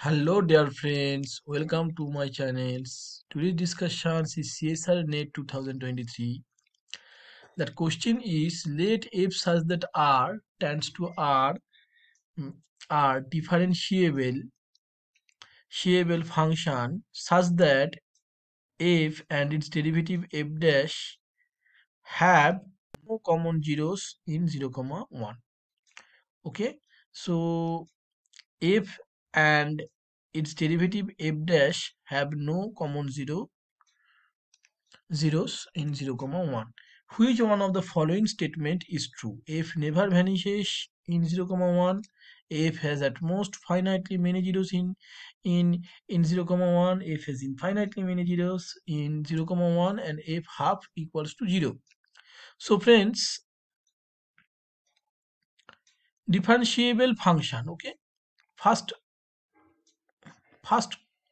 Hello dear friends, welcome to my channels. Today's discussion is CSIR NET 2023. That question is let f such that r tends to r are differentiable function such that f and its derivative f dash have no common zeros in 0, 1. Okay, so f and its derivative f dash have no common zeros in 0, 1. Which one of the following statement is true? F never vanishes in 0, 1. F has at most finitely many zeros in 0, 1. F has infinitely many zeros in 0, 1, and f half equals to 0. So friends, differentiable function. Okay, first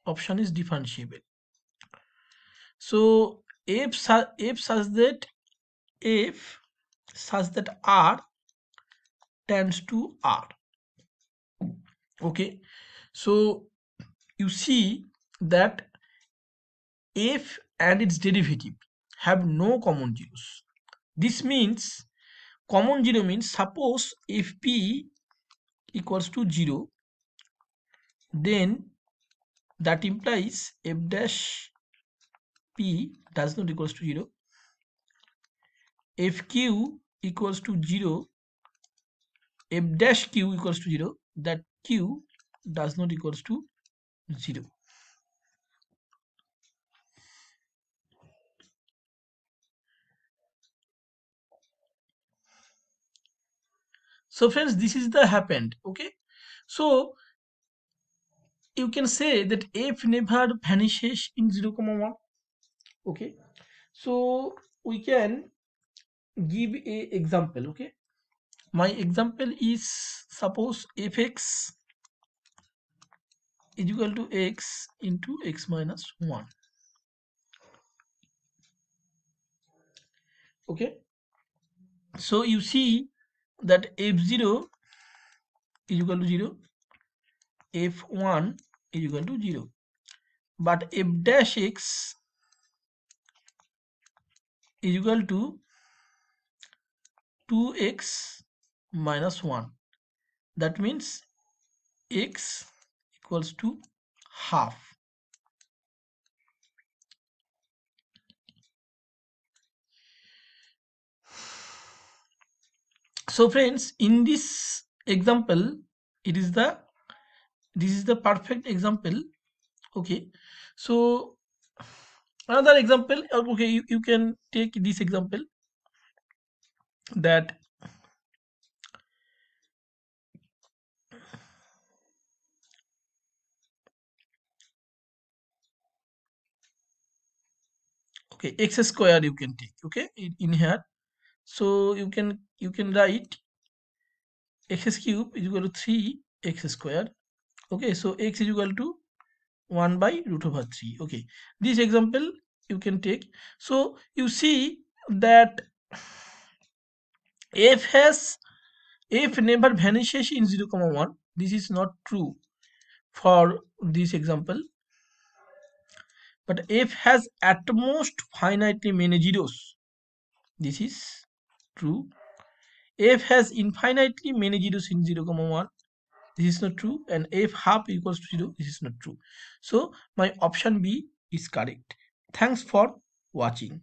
option is differentiable. So f such that r tends to r. Okay, so you see that f and its derivative have no common zeros. This means common zero means suppose if p equals to 0, then that implies f dash p does not equals to 0. If q equals to 0, f dash q equals to 0, that q does not equals to 0. So friends, this is the happened. Okay, so you can say that f never vanishes in 0, 1. Okay, so we can give a example. Okay, my example is suppose fx is equal to x into x minus 1. Okay, so you see that f0 is equal to 0, f1 is equal to 0, but f dash x is equal to 2x minus 1. That means x equals to half. So friends, in this example, this is the perfect example. Okay, so another example, okay, you can take this example that okay, x square you can take. Okay, in here, so you can write x cube is equal to 3x square. Okay, so x is equal to 1 by root over 3. Okay, this example you can take. So you see that f never vanishes in 0, 1. This is not true for this example, but f has at most finitely many zeros. This is true. F has infinitely many zeros in 0, 1. This is not true, and f half equals to 0. This is not true. So my option B is correct. Thanks for watching.